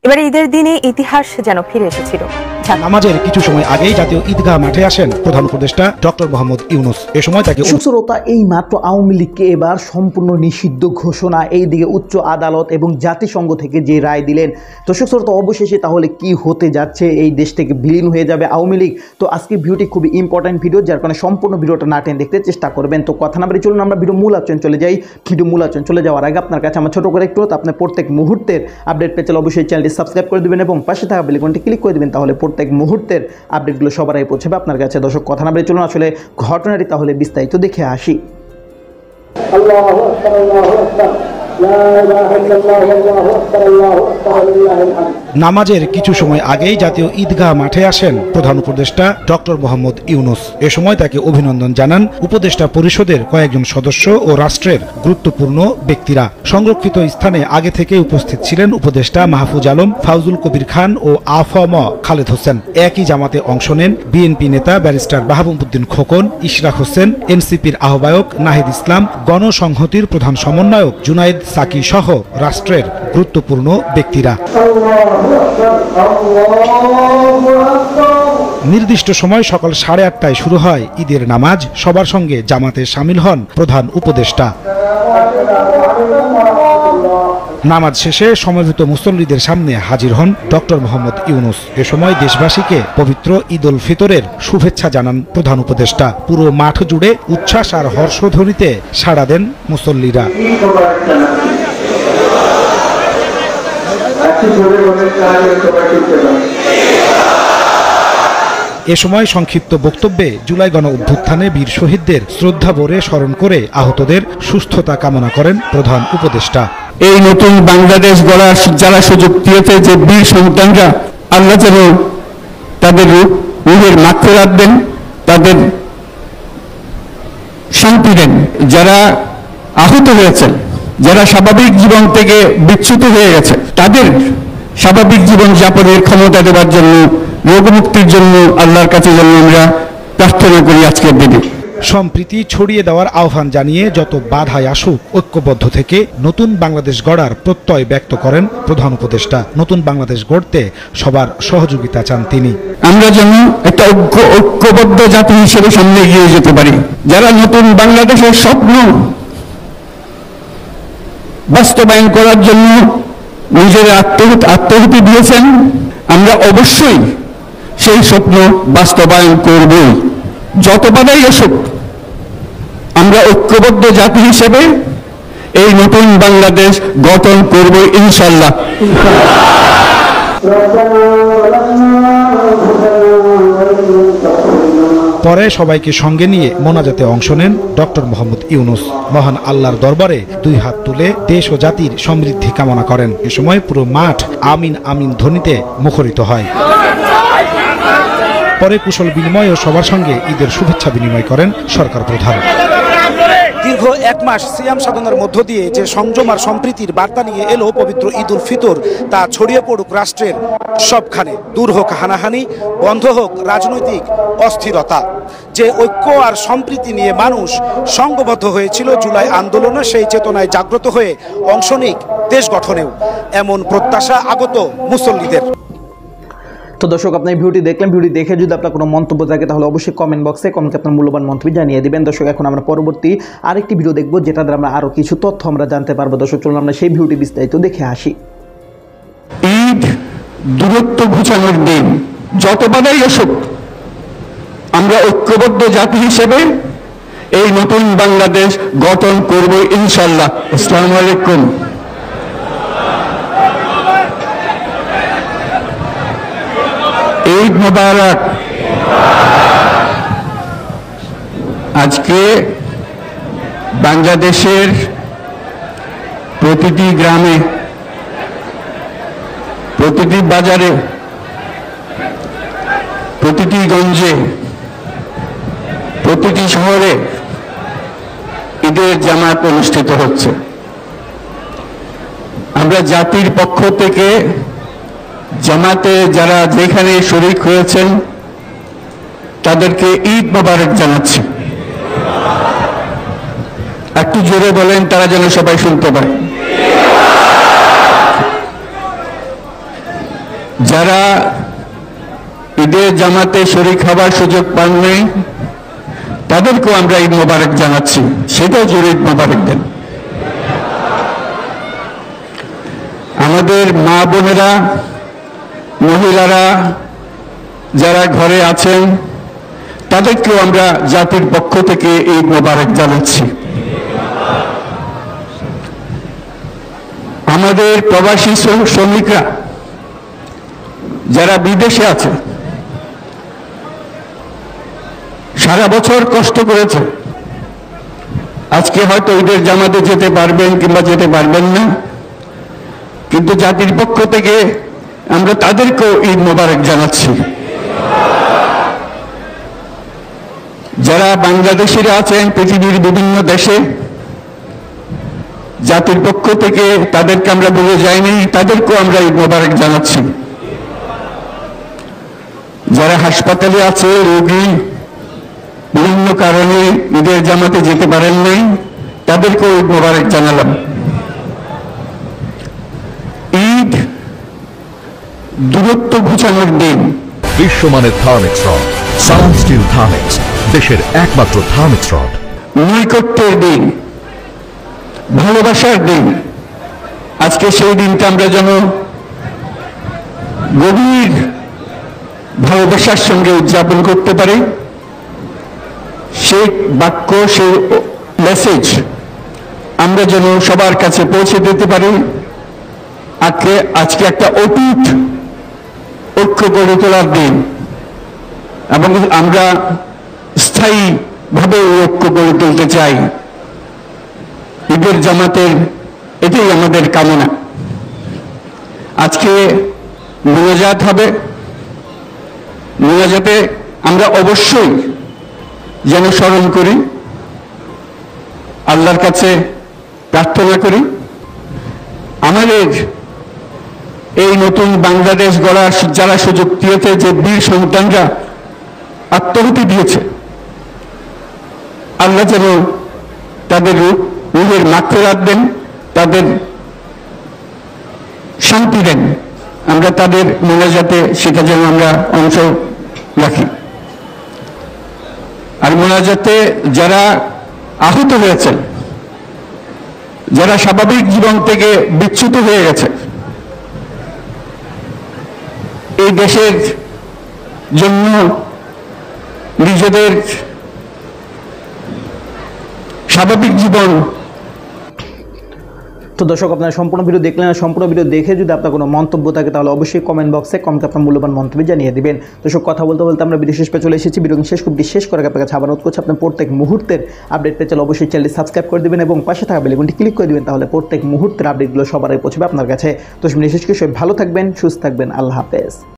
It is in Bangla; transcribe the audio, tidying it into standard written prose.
এবারে ঈদের দিনে ইতিহাস যেন ফিরে এসেছিল। নামাজের কিছু সময় আগেই জাতীয় ঈদগাহ মাঠে আসেন প্রধান উপদেষ্টা ডক্টর মোহাম্মদ ইউনূস। এ সময় তাকে সুশ্রোতা এই মাত্র আওয়ামী লীগকে এবার সম্পূর্ণ নিষিদ্ধ ঘোষণা, এইদিকে উচ্চ আদালত এবং জাতিসংঘ থেকে যে রায় দিলেন। তো সুশ্রোতা অবশেষে তাহলে কি হতে যাচ্ছে, এই দেশ থেকে বিলীন হয়ে যাবে আওয়ামী লীগ? তো আজকে ভিডিওটি খুবই ইম্পর্টেন্ট ভিডিও, যার কারণে সম্পূর্ণ ভিডিওটা না টেনে দেখতে চেষ্টা করবেন। তো কথা না বলে চলুন আমরা ভিডিও মূল আলোচনায় চলে যাই। ভিডিও মূল আলোচনায় চলে যাওয়ার আগে আপনার কাছে আমার ছোট করে একটু, আপনার প্রত্যেক মুহূর্তের আপডেট পেতে অবশ্যই চ্যানেলটি সাবস্ক্রাইব করে দিবেন এবং পাশে থাকা বেল আইকনটি ক্লিক করে দিবেন, তাহলে প্রত্যেক মুহূর্তের আপডেটগুলো সবার আগে পৌঁছাবে আপনার কাছে। দর্শক কথা না বলে চলুন আসলে ঘটনাটি তাহলে বিস্তারিত দেখে আসি। নামাজের কিছু সময় আগেই জাতীয় ঈদগাহ মাঠে আসেন প্রধান উপদেষ্টা ডক্টর মোহাম্মদ ইউনূস। এ সময় তাকে অভিনন্দন জানান উপদেষ্টা পরিষদের কয়েকজন সদস্য ও রাষ্ট্রের গুরুত্বপূর্ণ ব্যক্তিরা। সংরক্ষিত স্থানে আগে থেকে উপস্থিত ছিলেন উপদেষ্টা মাহফুজ আলম, ফাউজুল কবির খান ও আফম খালেদ হোসেন। একই জামাতে অংশ নেন বিএনপি নেতা ব্যারিস্টার বাহাবুদ্দিন খোকন, ইশরাক হোসেন, এনসিপির আহ্বায়ক নাহিদ ইসলাম, গণসংহতির প্রধান সমন্বয়ক জুনাইদ সাকি সহ রাষ্ট্রের গুরুত্বপূর্ণ ব্যক্তিরা। নির্দিষ্ট সময় সকাল 8:30টায় শুরু হয় ঈদের নামাজ। সবার সঙ্গে জামাতে শামিল হন প্রধান উপদেষ্টা। নামাজ শেষে সমবেত মুসল্লিদের সামনে হাজির হন ডক্টর মোহাম্মদ ইউনূস। এ সময় দেশবাসীকে পবিত্র ঈদ উল ফিতরের শুভেচ্ছা জানান প্রধান উপদেষ্টা। পুরো মাঠ জুড়ে উচ্ছ্বাস আর হর্ষধ্বনিতে সাড়া দেন মুসল্লিরা। এ সময় সংক্ষিপ্ত বক্তব্যে জুলাই গণ অভ্যুত্থানে বীর শহীদদের শ্রদ্ধা ভরে স্মরণ করে আহতদের সুস্থতা কামনা করেন প্রধান উপদেষ্টা। এই নতুন বাংলাদেশ গড়ার যারা সুযোগ দিয়েছে, যে বীর সন্তানরা, আল্লাহ যেন তাদের রূহের মাগফিরাত দেন, তাদের শান্তি দেন। যারা আহত হয়েছেন, যারা স্বাভাবিক জীবন থেকে বিচ্যুত হয়ে গেছে, তাদের স্বাভাবিক জীবন যাপনের ক্ষমতা দেওয়ার জন্য, রোগমুক্তির জন্য আল্লাহর কাছে যেন আমরা প্রার্থনা করি আজকের দিনে। সম্প্রীতি ছড়িয়ে দেওয়ার আহ্বান জানিয়ে যত বাধাই আসুক ঐক্যবদ্ধ থেকে নতুন বাংলাদেশ গড়ার প্রত্যয় ব্যক্ত করেন প্রধান উপদেষ্টা। নতুন বাংলাদেশ গড়তে সবার সহযোগিতা চান তিনি। আমরা যেন একটা ঐক্যবদ্ধ জাতি হিসেবে সামনে এগিয়ে যেতে পারি। যারা নতুন বাংলাদেশের স্বপ্ন বাস্তবায়ন করার জন্য নিজেরা আত্মাহুতি দিয়েছেন, আমরা অবশ্যই সেই স্বপ্ন বাস্তবায়ন করব। যত বাধাই আসুক, আমরা ঐক্যবদ্ধ জাতি হিসেবে এই নতুন বাংলাদেশ গঠন করব ইনশাআল্লাহ। পরে সবাইকে সঙ্গে নিয়ে মোনাজাতে অংশ নেন ডক্টর মোহাম্মদ ইউনূস। মহান আল্লাহর দরবারে দুই হাত তুলে দেশ ও জাতির সমৃদ্ধি কামনা করেন। এ সময় পুরো মাঠ আমিন আমিন ধ্বনিতে মুখরিত হয়। পরে কুশল বিনিময় ও সবার সঙ্গে ঈদের শুভেচ্ছা বিনিময় করেন সরকার প্রধান। দীর্ঘ 1 মাস সিয়াম সাধনার মধ্য দিয়ে যে সংযম আর সম্প্রীতির বার্তা নিয়ে এলো পবিত্র ঈদ উল ফিতর, তা ছড়িয়ে পড়ুক রাষ্ট্রের সবখানে। দূর হোক হানাহানি, বন্ধ হোক রাজনৈতিক অস্থিরতা। যে ঐক্য আর সম্প্রীতি নিয়ে মানুষ সংঘবদ্ধ হয়েছিল জুলাই আন্দোলনে, সেই চেতনায় জাগ্রত হয়ে অংশ নিক দেশ গঠনেও, এমন প্রত্যাশা আগত মুসল্লিদের। তো দর্শক, আপনি ভিডিওটি দেখলেন। ভিডিও দেখে যদি আপনার কোনো মন্তব্য থাকে তাহলে অবশ্যই কমেন্ট বক্সে আপনার মূল্যবান মন্তব্য জানিয়ে দিবেন। দর্শক, এখন আমরা পরবর্তী আরেকটি ভিডিও দেখব, যেটা দ্বারা আমরা আরও কিছু তথ্য আমরা জানতে পারবো। দর্শক, চলুন আমরা সেই ভিডিওটি বিস্তারিত দেখে আসি। ঈদ দূরত্ব ঘুচানোর দিন, যত বাধাই আসুক, আমরা ঐক্যবদ্ধ জাতি হিসেবে এই নতুন বাংলাদেশ গঠন করব ইনশাআল্লাহ। আসসালামু আলাইকুম। ঈদ মোবারক। আজকে বাংলাদেশের প্রতিটি গ্রামে, প্রতিটি বাজারে, প্রতিটি গঞ্জে, প্রতিটি শহরে ঈদের জামাত অনুষ্ঠিত হচ্ছে। আমরা জাতির পক্ষ থেকে জামাতে যারা যেখানে শরীক হয়েছেন তাদেরকে ঈদ মোবারক জানাচ্ছি। একটু জোরে বলেন, তারা যেন সবাই শুনতে পায়। যারা ঈদের জামাতে শরীক হবার সুযোগ পাননি তাদেরকেও আমরা ঈদ মোবারক জানাচ্ছি, সেটাও জোরে ঈদ মোবারক দেন। আমাদের মা বোনেরা, মহিলারা যারা ঘরে আছেন তাদেরকেও আমরা জাতির পক্ষ থেকে ঈদ মোবারক জানাচ্ছি। আমাদের প্রবাসী শ্রমিকরা যারা বিদেশে আছে, সারা বছর কষ্ট করেছে, আজকে হয়তো ঈদের জামাতে যেতে পারবেন কিংবা যেতে পারবেন না, কিন্তু জাতির পক্ষ থেকে আমরা তাদেরকেও ঈদ মোবারক জানাচ্ছি। যারা বাংলাদেশিরা আছেন পৃথিবীর বিভিন্ন দেশে, জাতির পক্ষ থেকে তাদেরকে আমরা বলে যাইনি, তাদেরকেও আমরা ঈদ মোবারক জানাচ্ছি। যারা হাসপাতালে আছে, রোগী বিভিন্ন কারণে ঈদের জামাতে যেতে পারেন নাই, তাদেরকেও ঈদ মোবারক জানালাম। ঈদ দূরত্ব ঘুচানোর দিন। বিশ্বমানের থার্মিক্স রড, সাউন্ড স্টিল থার্মিক্স, দেশের একমাত্র থার্মিক্স রড। নৈকট্যের দিন, ভালোবাসার দিন। আজকে সেই দিনটা আমরা যেন গভীর ভালোবাসার সঙ্গে উদযাপন করতে পারি, সেই বাক্য, সেই মেসেজ আমরা যেন সবার কাছে পৌঁছে দিতে পারি। আজকে একটা অটুট ঐক্য গড়ে তোলার দিন, এবং আমরা স্থায়ীভাবে ঐক্য গড়ে তুলতে চাই। ঈদের জামাতের এটাই আমাদের কামনা। আজকে মোনাজাত হবে, মোনাজাতে আমরা অবশ্যই যেন স্মরণ করি, আল্লাহর কাছে প্রার্থনা করি আমাদের এই নতুন বাংলাদেশ গড়ার যারা সুযোগ দিয়েছে, যে বীর সন্তানরা আত্মাহুতি দিয়েছে, আল্লাহ যেন তাদের রূহের মাগফিরাত দেন, তাদের শান্তি দেন। আমরা তাদের মোনাজাতে সেটা যেন আমরা অংশ রাখি। আর মোনাজাতে যারা আহত হয়েছেন, যারা স্বাভাবিক জীবন থেকে বিচ্যুত হয়ে গেছে, এই দেশের জন্য নিজেদের স্বাভাবিক জীবন। তো দর্শক, আপনারা সম্পূর্ণ ভিডিও দেখলেন। সম্পূর্ণ ভিডিও দেখে যদি আপনার কোনো মন্তব্য থাকে তাহলে অবশ্যই কমেন্ট বক্সে কমেন্টে আপনার মূল্যবান মন্তব্য জানিয়ে দিবেন। দর্শক, কথা বলতে বলতে আমরা ভিডিও শেষ পেয়ে চলে এসেছি। ভিডিও শেষ করে আপনার কাছে আবার অনুরোধ করছি, আপনার প্রত্যেক মুহূর্তের আপডেট পেতে চাইলে অবশ্যই চ্যানেলটি সাবস্ক্রাইব করে দিবেন এবং পাশে থাকা বেল আইকনটি ক্লিক করে দিবেন, তাহলে প্রত্যেক মুহূর্তের আপডেটগুলো সবার আগে পৌঁছবে আপনার কাছে। তো বিশেষ করে সবাই ভালো থাকবেন, সুস্থ থাকবেন। আল্লাহ হাফেজ।